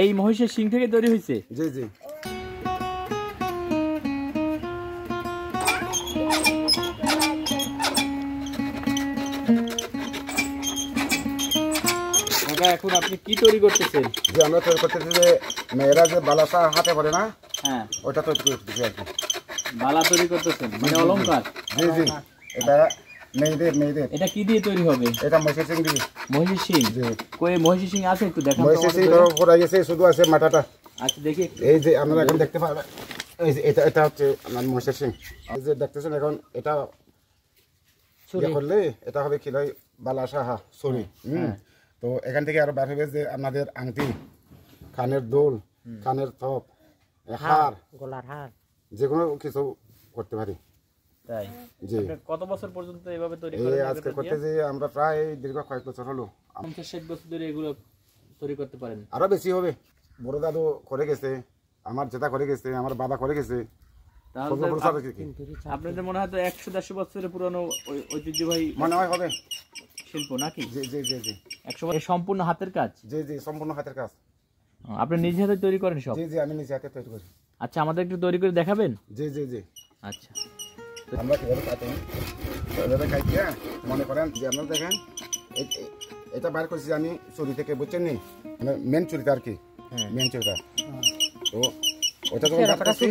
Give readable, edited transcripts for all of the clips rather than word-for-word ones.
এই মহিষের শিং থেকে তৈরি হয়েছে? জি জি। এখন আপনি কি তৈরি করতেছেন? যে আমরা তৈরি করতেছি যে মেয়েরা যে বালাসা হাতে পড়ে না, হ্যাঁ ওটা তৈরি করতেছি আর কি। বালা তৈরি করতেছেন মানে অলংকার? জি জি, এটা মেয়েদের। এটা কি দিয়ে তৈরি হবে? এটা মহিষের সিং দিয়ে। মহিষের শিং? জি। কই মহিষের শিং আছে? একটু দেখান। মহিষের সিং পড়ে গেছে, শুধু আছে মাথাটা। আচ্ছা দেখি। এই যে আপনারা এখন দেখতে পাবেন, এই যে এটা হচ্ছে আমার মহিষের সিং। এই যে দেখতেছেন এখন, এটা ইয়ে করলে এটা হবে কি লয় বালাসা ছড়ি। তো এখান থেকে আরো বার হবে যে আপনাদের আংটি, কানের দুল, কানের থপ, হার, গলার হার, যে কোনো কিছু করতে পারি। তাই? জি। কত বছর পর্যন্ত এভাবে তৈরি এই করেন? আজকে করতে যে আমরা প্রায় দীর্ঘ কয়েক বছর হলো। 50-60 বছর ধরে এগুলো তৈরি করতে পারেন? আরো বেশি হবে। বড় দাদু করে গেছে, আমার জেঠা করে গেছে, আমার বাবা করে গেছে। আপনাদের মনে হয় তো 100-150 বছরের পুরনো ঐতিহ্যবাহী মনে হয় হবে শিল্প নাকি? জি জি জি জি। 100 বছর সম্পূর্ণ হাতের কাজ? জি জি, সম্পূর্ণ হাতের কাজ। আপনি নিজে হাতে তৈরি করেন সব? জি জি, আমি নিজে হাতে তৈরি করি। আচ্ছা আমাদের একটু তৈরি করে দেখাবেন? জি জি জি। আচ্ছা আমরা কিভাবে কাটি, এভাবে খাইছি। মনে করেন যে আপনারা দেখেন, এটা বার করছি আমি চুরি থেকে, বুঝছেন নি, মানে মেন চুরিটা আর কি, মেন চুরিটা। তো ওটা যখন কাটতেছি,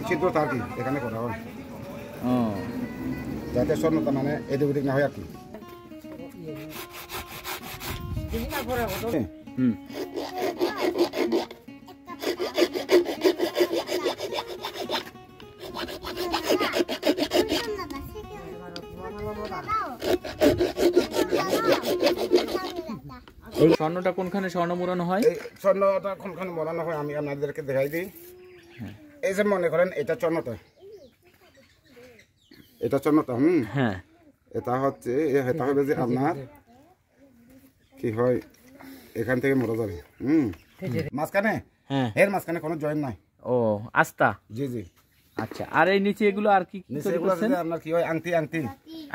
ছিদ্রটা আর কি এখানে করা হয়, যাতে স্বর্ণতা মানে এদিক ওদিক না হয় আর কি। এই স্বর্ণটা কোনখানে স্বর্ণ মুড়ানো হয়? এই স্বর্ণটা কোনখানে মোড়ানো হয় আমি আপনাদেরকে দেখাই দিই। এই যে মনে করেন এটা স্বর্ণটা, এটা স্বর্ণটা। হ্যাঁ, এটা হচ্ছে, এটা হবে যে আপনার কি হয়, এখান থেকে মোড়া যাবে মাঝখানে, এর মাঝখানে কোনো জয়েন্ট নাই। ও আস্তা। জি জি। আচ্ছা, আর এই নিচে এগুলো আর কি নিচে এগুলো আপনার কি হয়, আংটি।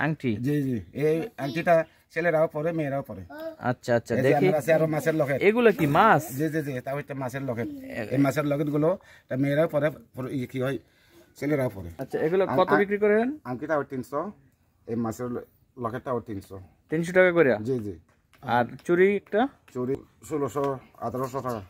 আংটি? জি জি, এই আংটিটা ছেলেরাও পরে, মেয়েরাও পরে। আচ্ছা আচ্ছা, দেখি। আরো মাছের লকেট। এগুলো কি মাছ? জি জি জি, এটা হচ্ছে মাছের লকেট। এই মাছের লকেট গুলো মেয়েরাও পরে, কি হয় ছেলেরাও পরে। আচ্ছা, এগুলো কত বিক্রি করেন? আংটিটা 300, এই মাছের লকেটটা 300 টাকা করে? জি জি। আর চুরি একটা? চুরি 1600-1800 টাকা।